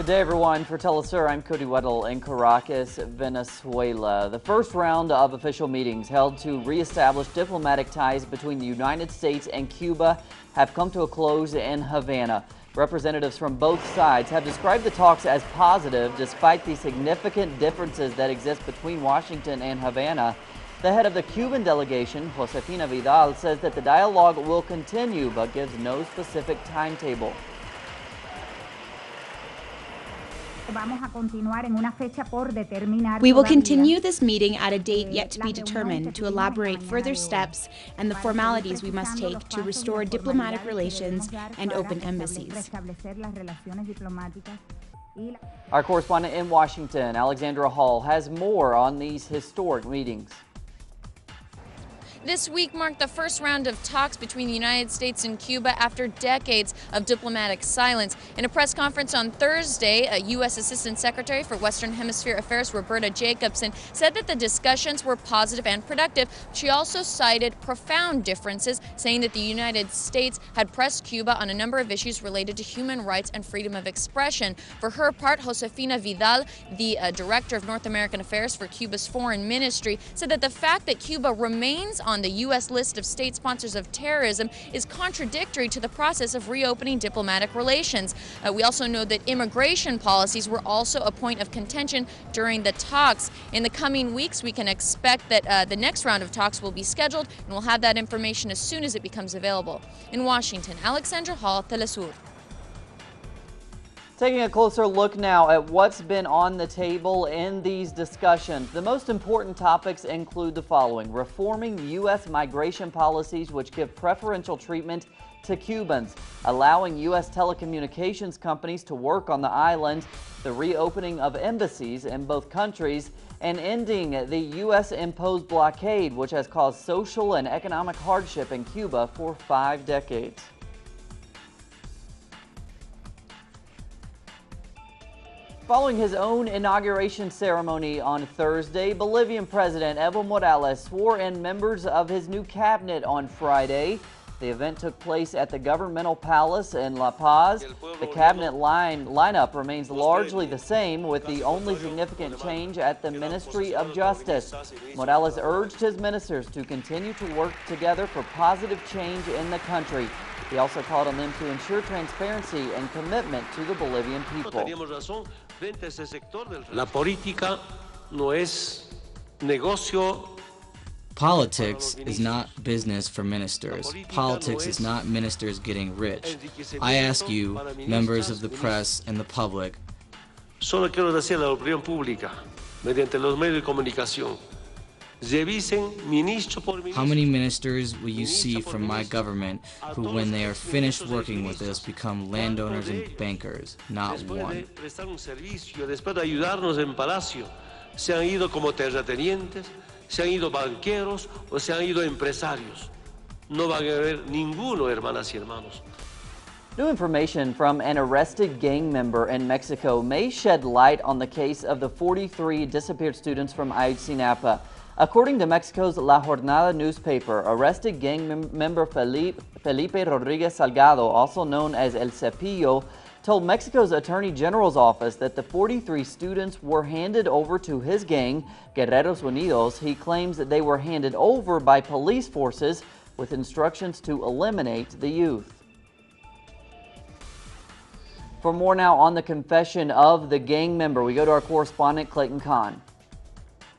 Good day, everyone. For teleSUR, I'm Cody Weddle in Caracas, Venezuela. The first round of official meetings held to reestablish diplomatic ties between the United States and Cuba have come to a close in Havana. Representatives from both sides have described the talks as positive despite the significant differences that exist between Washington and Havana. The head of the Cuban delegation, Josefina Vidal, says that the dialogue will continue but gives no specific timetable. We will continue this meeting at a date yet to be determined to elaborate further steps and the formalities we must take to restore diplomatic relations and open embassies. Our correspondent in Washington, Alexandra Hall, has more on these historic meetings. This week marked the first round of talks between the United States and Cuba after decades of diplomatic silence. In a press conference on Thursday, a U.S. Assistant Secretary for Western Hemisphere Affairs, Roberta Jacobson, said that the discussions were positive and productive. She also cited profound differences, saying that the United States had pressed Cuba on a number of issues related to human rights and freedom of expression. For her part, Josefina Vidal, the Director of North American Affairs for Cuba's Foreign Ministry, said that the fact that Cuba remains on the U.S. list of state sponsors of terrorism is contradictory to the process of reopening diplomatic relations. We also know that immigration policies were also a point of contention during the talks. In the coming weeks, we can expect that the next round of talks will be scheduled, and we'll have that information as soon as it becomes available. In Washington, Alexandra Hall, teleSUR. Taking a closer look now at what's been on the table in these discussions. The most important topics include the following: reforming U.S. migration policies which give preferential treatment to Cubans, allowing U.S. telecommunications companies to work on the island, the reopening of embassies in both countries, and ending the U.S.-imposed blockade which has caused social and economic hardship in Cuba for 5 decades. Following his own inauguration ceremony on Thursday, Bolivian President Evo Morales swore in members of his new cabinet on Friday. The event took place at the governmental palace in La Paz. The cabinet lineup remains largely the same, with the only significant change at the Ministry of Justice. Morales urged his ministers to continue to work together for positive change in the country. He also called on them to ensure transparency and commitment to the Bolivian people. La política no es negocio. Politics is not business for ministers. Politics is not ministers getting rich. I ask you, members of the press and the public, Solo quiero decir a la opinión pública, mediante los medios de comunicación, revisen ministro por ministro. how many ministers will you see from my government who, when they are finished working with us, become landowners and bankers? Not one. Después de ayudarnos en palacio, se han ido como terratenientes, se han ido banqueros o se han ido empresarios. No van a haber ninguno, hermanas y hermanos. New information from an arrested gang member in Mexico may shed light on the case of the 43 disappeared students from Ayotzinapa. According to Mexico's La Jornada newspaper, arrested gang member Felipe Rodriguez Salgado, also known as El Cepillo, told Mexico's Attorney General's office that the 43 students were handed over to his gang, Guerreros Unidos. He claims that they were handed over by police forces with instructions to eliminate the youth. For more now on the confession of the gang member, we go to our correspondent Clayton Kahn.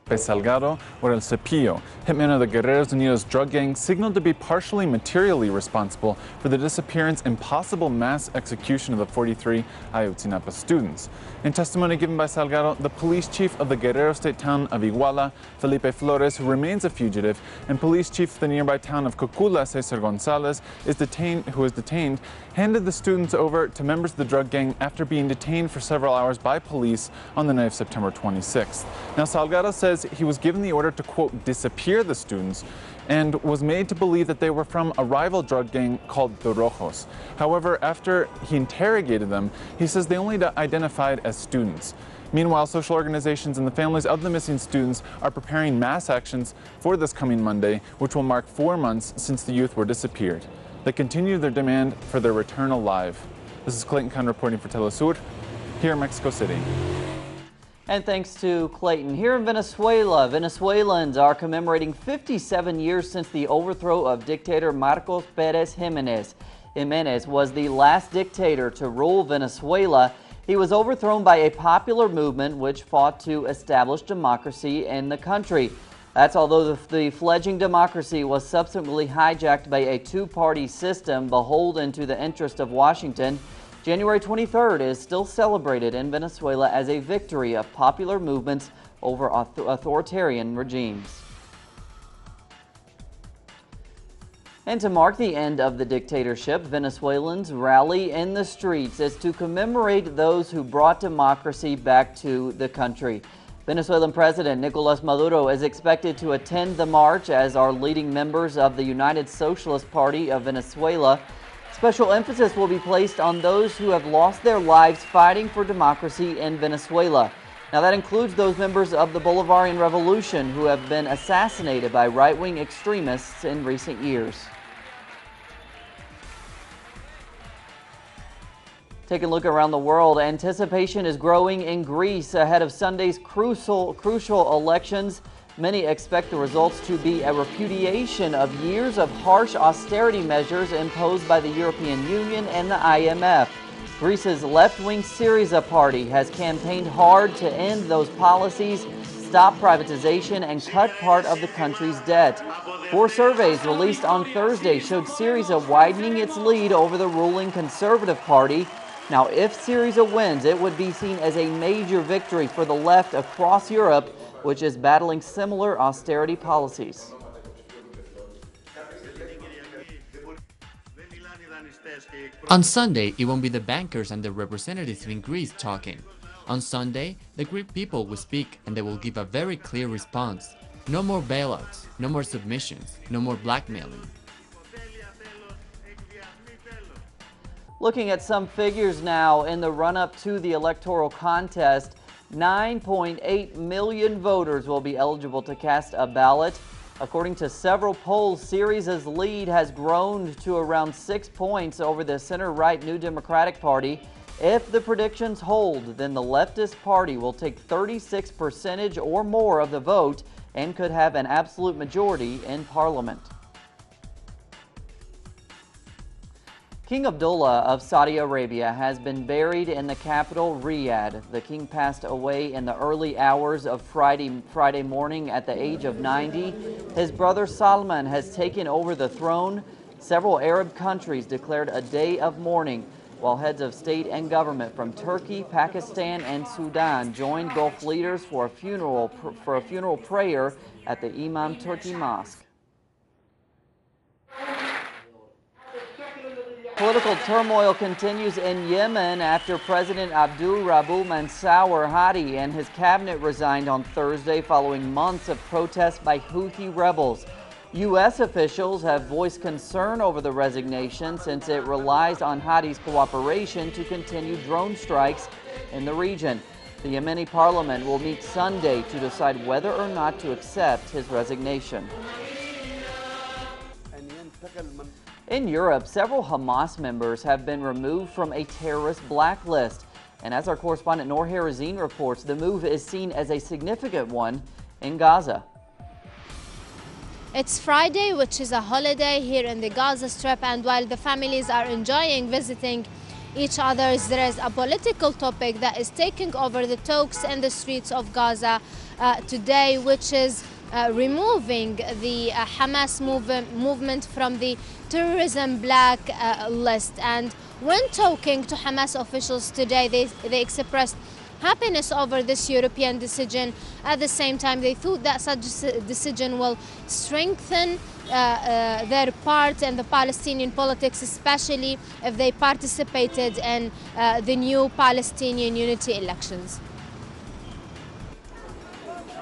Salgado, or El Cepillo, hitman of the Guerreros Unidos drug gang, signaled to be partially materially responsible for the disappearance and possible mass execution of the 43 Ayotzinapa students. In testimony given by Salgado, the police chief of the Guerrero state town of Iguala, Felipe Flores, who remains a fugitive, and police chief of the nearby town of Cocula, Cesar Gonzalez, who is detained, handed the students over to members of the drug gang after being detained for several hours by police on the night of September 26th. Now, Salgado says he was given the order to, quote, disappear the students and was made to believe that they were from a rival drug gang called the Rojos. However, after he interrogated them, he says they only identified as students. Meanwhile, social organizations and the families of the missing students are preparing mass actions for this coming Monday, which will mark 4 months since the youth were disappeared. They continue their demand for their return alive. This is Clayton Kahn reporting for teleSUR. here in Mexico City. And thanks to Clayton. Here in Venezuela, Venezuelans are commemorating 57 years since the overthrow of dictator Marcos Pérez Jiménez. Jiménez was the last dictator to rule Venezuela. He was overthrown by a popular movement which fought to establish democracy in the country. That's although the fledgling democracy was subsequently hijacked by a two-party system beholden to the interest of Washington. January 23rd is still celebrated in Venezuela as a victory of popular movements over authoritarian regimes. And to mark the end of the dictatorship, Venezuelans rally in the streets as to commemorate those who brought democracy back to the country. Venezuelan President Nicolas Maduro is expected to attend the march, as are leading members of the United Socialist Party of Venezuela. Special emphasis will be placed on those who have lost their lives fighting for democracy in Venezuela. Now, that includes those members of the Bolivarian Revolution who have been assassinated by right-wing extremists in recent years. Taking a look around the world, anticipation is growing in Greece ahead of Sunday's crucial elections. Many expect the results to be a repudiation of years of harsh austerity measures imposed by the European Union and the IMF. Greece's left-wing Syriza party has campaigned hard to end those policies, stop privatization, and cut part of the country's debt. 4 surveys released on Thursday showed Syriza widening its lead over the ruling Conservative Party. Now, if Syriza wins, it would be seen as a major victory for the left across Europe, which is battling similar austerity policies. On Sunday, it won't be the bankers and the representatives in Greece talking. On Sunday, the Greek people will speak and they will give a very clear response. No more bailouts, no more submissions, no more blackmailing. Looking at some figures now in the run-up to the electoral contest, 9.8 million voters will be eligible to cast a ballot. According to several polls, Syriza's lead has grown to around 6 points over the center-right New Democratic Party. If the predictions hold, then the leftist party will take 36% or more of the vote and could have an absolute majority in parliament. King Abdullah of Saudi Arabia has been buried in the capital, Riyadh. The king passed away in the early hours of Friday morning at the age of 90. His brother Salman has taken over the throne. Several Arab countries declared a day of mourning, while heads of state and government from Turkey, Pakistan, and Sudan joined Gulf leaders for a funeral prayer at the Imam Turki Mosque. Political turmoil continues in Yemen after President Abdul Rabu Mansour Hadi and his cabinet resigned on Thursday following months of protests by Houthi rebels. U.S. officials have voiced concern over the resignation since it relies on Hadi's cooperation to continue drone strikes in the region. The Yemeni parliament will meet Sunday to decide whether or not to accept his resignation. In Europe, several Hamas members have been removed from a terrorist blacklist. And as our correspondent Noor Harazin reports, the move is seen as a significant one in Gaza. It's Friday, which is a holiday here in the Gaza Strip, and while the families are enjoying visiting each other, there is a political topic that is taking over the talks in the streets of Gaza today, which is removing the Hamas movement from the terrorism black list. And when talking to Hamas officials today, they expressed happiness over this European decision. At the same time, they thought that such a decision will strengthen their part in the Palestinian politics, especially if they participated in the new Palestinian unity elections.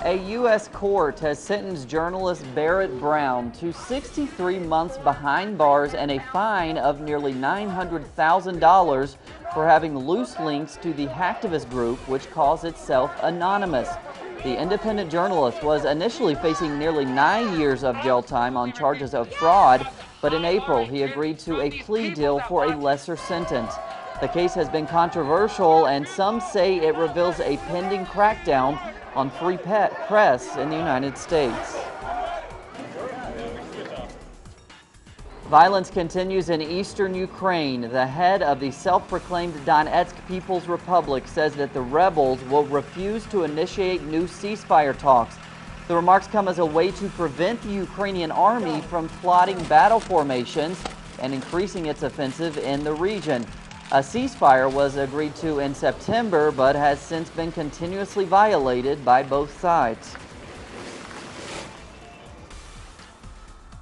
A U.S. court has sentenced journalist Barrett Brown to 63 months behind bars and a fine of nearly $900,000 for having loose links to the hacktivist group, which calls itself Anonymous. The independent journalist was initially facing nearly 9 years of jail time on charges of fraud, but in April he agreed to a plea deal for a lesser sentence. The case has been controversial, and some say it reveals a pending crackdown on free press in the United States. Violence continues in eastern Ukraine. The head of the self-proclaimed Donetsk People's Republic says that the rebels will refuse to initiate new ceasefire talks. The remarks come as a way to prevent the Ukrainian army from plotting battle formations and increasing its offensive in the region. A ceasefire was agreed to in September, but has since been continuously violated by both sides.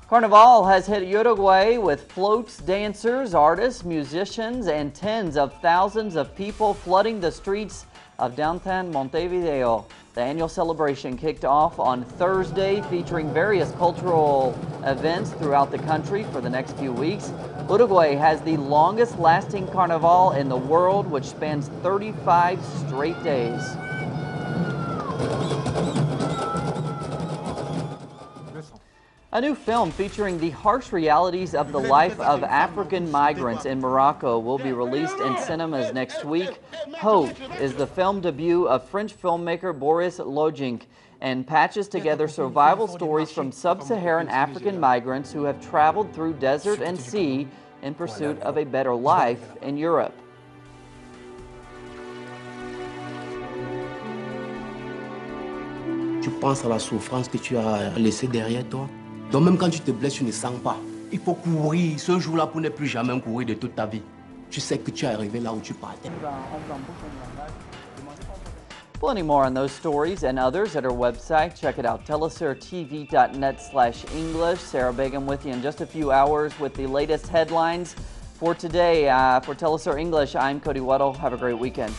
Carnival has hit Uruguay with floats, dancers, artists, musicians, and tens of thousands of people flooding the streets of downtown Montevideo. The annual celebration kicked off on Thursday, featuring various cultural events throughout the country for the next few weeks. Uruguay has the longest lasting carnival in the world, which spans 35 straight days. A new film featuring the harsh realities of the life of African migrants in Morocco will be released in cinemas next week. Hope is the film debut of French filmmaker Boris Lodjink and patches together survival stories from sub-Saharan African migrants who have traveled through desert and sea in pursuit of a better life in Europe. Tu penses à la souffrance que tu as laissée derrière toi. Donc même quand tu te blesses, tu ne sens pas. Il faut courir ce jour-là pour ne plus jamais courir de toute ta vie. Tu sais que tu es arrivé là où tu partais. Plenty more on those stories and others at our website. Check it out, telesurtv.net/English. Sarah Begum with you in just a few hours with the latest headlines for today. For teleSUR English, I'm Cody Weddle. Have a great weekend.